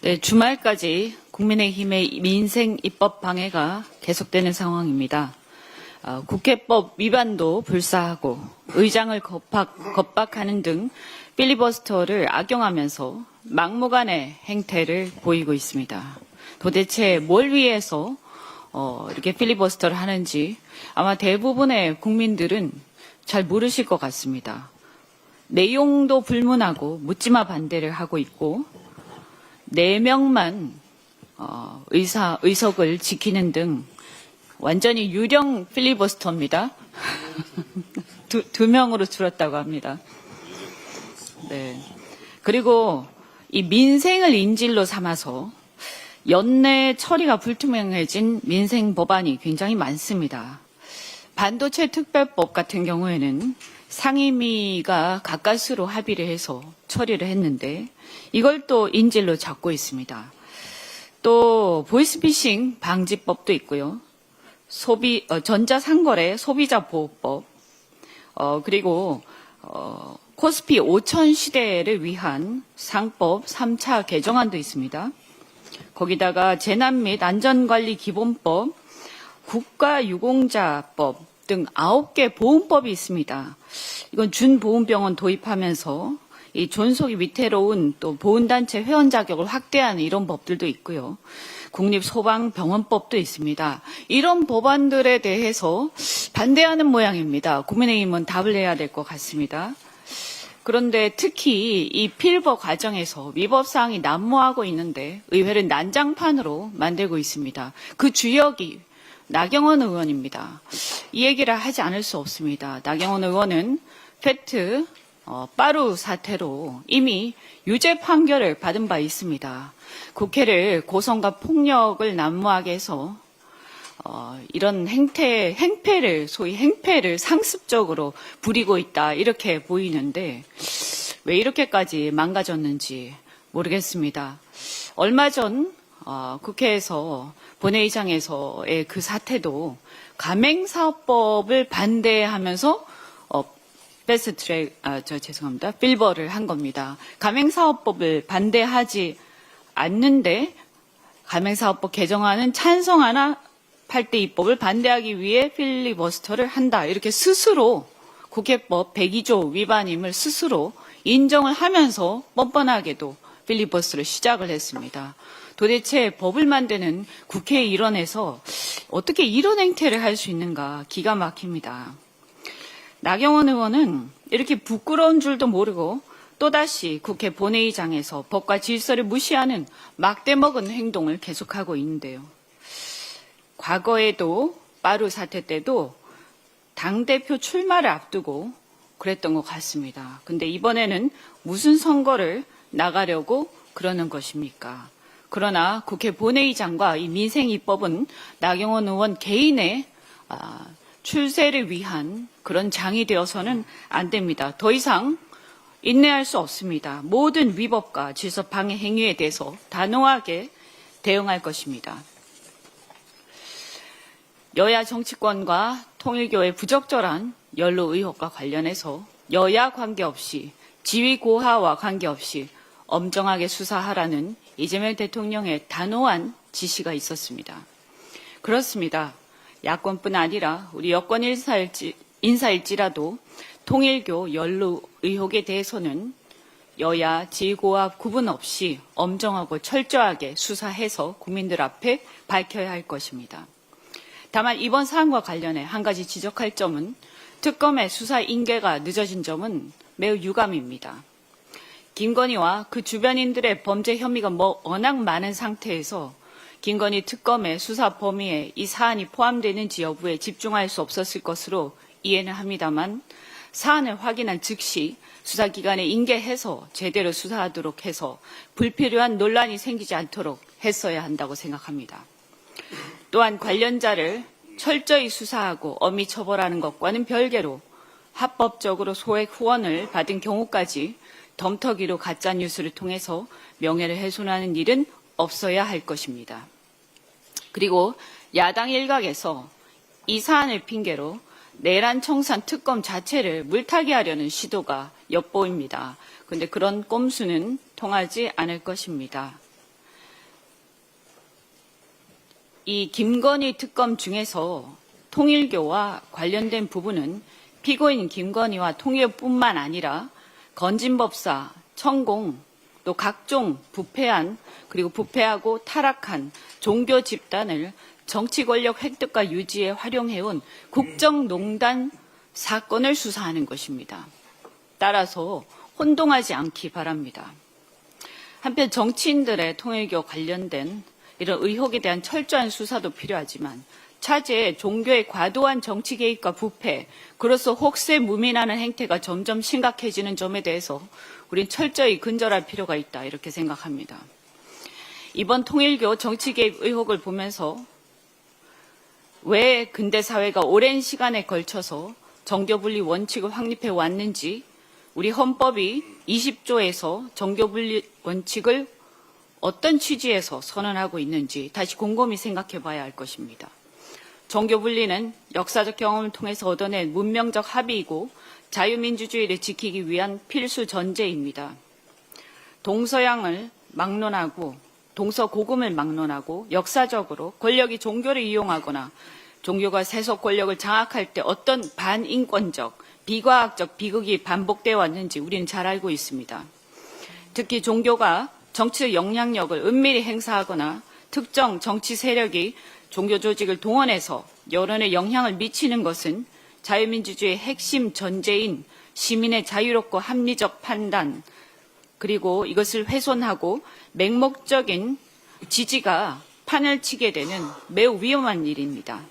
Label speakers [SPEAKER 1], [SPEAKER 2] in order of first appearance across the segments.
[SPEAKER 1] 네, 주말까지 국민의힘의 민생 입법 방해가 계속되는 상황입니다. 국회법 위반도 불사하고 의장을 겁박하는 등 필리버스터를 악용하면서 막무가내 행태를 보이고 있습니다. 도대체 뭘 위해서 이렇게 필리버스터를 하는지 아마 대부분의 국민들은 잘 모르실 것 같습니다. 내용도 불문하고 묻지마 반대를 하고 있고 4명만 의석을 지키는 등 완전히 유령 필리버스터입니다. 두 명으로 줄었다고 합니다. 네. 그리고 이 민생을 인질로 삼아서 연내 처리가 불투명해진 민생 법안이 굉장히 많습니다. 반도체 특별법 같은 경우에는 상임위가 가까스로 합의를 해서 처리를 했는데 이걸 또 인질로 잡고 있습니다. 또 보이스피싱 방지법도 있고요. 전자상거래 소비자보호법, 그리고 코스피 5천 시대를 위한 상법 3차 개정안도 있습니다. 거기다가 재난 및 안전관리 기본법, 국가유공자법 등 9개 보험법이 있습니다. 이건 준보험병원 도입하면서 이 존속이 위태로운 또 보훈단체 회원 자격을 확대하는 이런 법들도 있고요. 국립소방병원법도 있습니다. 이런 법안들에 대해서 반대하는 모양입니다. 국민의힘은 답을 내야 될 것 같습니다. 그런데 특히 이 필버 과정에서 위법사항이 난무하고 있는데 의회를 난장판으로 만들고 있습니다. 그 주역이 나경원 의원입니다. 이 얘기를 하지 않을 수 없습니다. 나경원 의원은 페트 빠루 사태로 이미 유죄 판결을 받은 바 있습니다. 국회를 고성과 폭력을 난무하게 해서 이런 소위 행패를 상습적으로 부리고 있다 이렇게 보이는데 왜 이렇게까지 망가졌는지 모르겠습니다. 얼마 전 국회에서 본회의장에서의 그 사태도 가맹사업법을 반대하면서 필버를 한 겁니다. 가맹사업법을 반대하지 않는데 가맹사업법 개정안은 찬성하나 8대 입법을 반대하기 위해 필리버스터를 한다. 이렇게 스스로 국회법 102조 위반임을 스스로 인정을 하면서 뻔뻔하게도 필리버스터를 시작을 했습니다. 도대체 법을 만드는 국회의 일원에서 어떻게 이런 행태를 할 수 있는가 기가 막힙니다. 나경원 의원은 이렇게 부끄러운 줄도 모르고 또다시 국회 본회의장에서 법과 질서를 무시하는 막대먹은 행동을 계속하고 있는데요. 과거에도 빠루 사태 때도 당대표 출마를 앞두고 그랬던 것 같습니다. 근데 이번에는 무슨 선거를 나가려고 그러는 것입니까? 그러나 국회 본회의장과 이 민생입법은 나경원 의원 개인의 출세를 위한 그런 장이 되어서는 안 됩니다. 더 이상 인내할 수 없습니다. 모든 위법과 질서 방해 행위에 대해서 단호하게 대응할 것입니다. 여야 정치권과 통일교의 부적절한 연루 의혹과 관련해서 여야 관계없이 지위 고하와 관계없이 엄정하게 수사하라는 이재명 대통령의 단호한 지시가 있었습니다. 그렇습니다. 야권뿐 아니라 우리 여권 인사일지라도 통일교 연루 의혹에 대해서는 여야 지휘고와 구분 없이 엄정하고 철저하게 수사해서 국민들 앞에 밝혀야 할 것입니다. 다만 이번 사안과 관련해 한 가지 지적할 점은 특검의 수사 인계가 늦어진 점은 매우 유감입니다. 김건희와 그 주변인들의 범죄 혐의가 워낙 많은 상태에서 김건희 특검의 수사 범위에 이 사안이 포함되는지 여부에 집중할 수 없었을 것으로 이해는 합니다만 사안을 확인한 즉시 수사기관에 인계해서 제대로 수사하도록 해서 불필요한 논란이 생기지 않도록 했어야 한다고 생각합니다. 또한 관련자를 철저히 수사하고 엄히 처벌하는 것과는 별개로 합법적으로 소액 후원을 받은 경우까지 덤터기로 가짜뉴스를 통해서 명예를 훼손하는 일은 없어야 할 것입니다. 그리고 야당 일각에서 이 사안을 핑계로 내란 청산 특검 자체를 물타기 하려는 시도가 엿보입니다. 그런데 그런 꼼수는 통하지 않을 것입니다. 이 김건희 특검 중에서 통일교와 관련된 부분은 피고인 김건희와 통일교뿐만 아니라 건진법사, 천공, 또 각종 부패한 그리고 부패하고 타락한 종교 집단을 정치 권력 획득과 유지에 활용해온 국정농단 사건을 수사하는 것입니다. 따라서 혼동하지 않기 바랍니다. 한편 정치인들의 통일교 관련된 이런 의혹에 대한 철저한 수사도 필요하지만 차제 종교의 과도한 정치 개입과 부패, 그로써 혹세 무민하는 행태가 점점 심각해지는 점에 대해서 우린 철저히 근절할 필요가 있다 이렇게 생각합니다. 이번 통일교 정치 개입 의혹을 보면서 왜 근대 사회가 오랜 시간에 걸쳐서 정교분리 원칙을 확립해 왔는지, 우리 헌법이 20조에서 정교분리 원칙을 어떤 취지에서 선언하고 있는지 다시 곰곰이 생각해 봐야 할 것입니다. 정교분리는 역사적 경험을 통해서 얻어낸 문명적 합의이고 자유민주주의를 지키기 위한 필수 전제입니다. 동서양을 막론하고 동서고금을 막론하고 역사적으로 권력이 종교를 이용하거나 종교가 세속 권력을 장악할 때 어떤 반인권적, 비과학적 비극이 반복되어 왔는지 우리는 잘 알고 있습니다. 특히 종교가 정치적 영향력을 은밀히 행사하거나 특정 정치 세력이 종교 조직을 동원해서 여론에 영향을 미치는 것은 자유민주주의의 핵심 전제인 시민의 자유롭고 합리적 판단, 그리고 이것을 훼손하고 맹목적인 지지가 판을 치게 되는 매우 위험한 일입니다.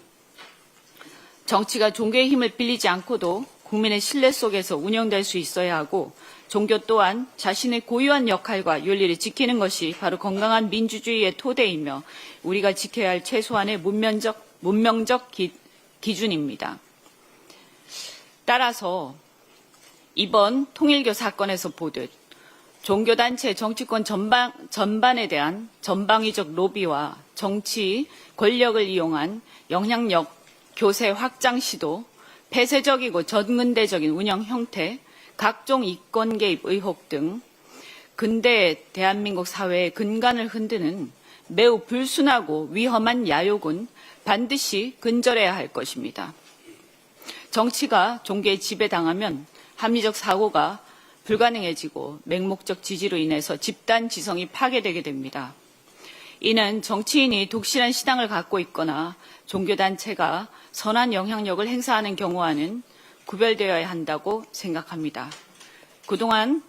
[SPEAKER 1] 정치가 종교의 힘을 빌리지 않고도 국민의 신뢰 속에서 운영될 수 있어야 하고, 종교 또한 자신의 고유한 역할과 윤리를 지키는 것이 바로 건강한 민주주의의 토대이며 우리가 지켜야 할 최소한의 문명적 기준입니다. 따라서 이번 통일교 사건에서 보듯 종교단체 정치권 전반에 대한 전방위적 로비와 정치 권력을 이용한 영향력 교세 확장 시도, 폐쇄적이고 전근대적인 운영 형태, 각종 이권 개입 의혹 등 근대 대한민국 사회의 근간을 흔드는 매우 불순하고 위험한 야욕은 반드시 근절해야 할 것입니다. 정치가 종교에 지배당하면 합리적 사고가 불가능해지고 맹목적 지지로 인해서 집단 지성이 파괴되게 됩니다. 이는 정치인이 독실한 신앙을 갖고 있거나 종교단체가 선한 영향력을 행사하는 경우와는 구별되어야 한다고 생각합니다. 그동안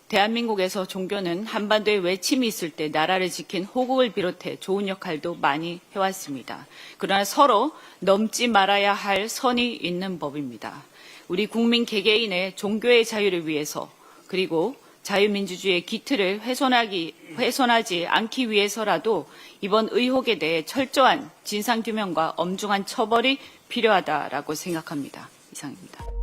[SPEAKER 1] 대한민국에서 종교는 한반도에 외침이 있을 때 나라를 지킨 호국을 비롯해 좋은 역할도 많이 해왔습니다. 그러나 서로 넘지 말아야 할 선이 있는 법입니다. 우리 국민 개개인의 종교의 자유를 위해서, 그리고 자유민주주의의 기틀을 훼손하지 않기 위해서라도 이번 의혹에 대해 철저한 진상규명과 엄중한 처벌이 필요하다라고 생각합니다. 이상입니다.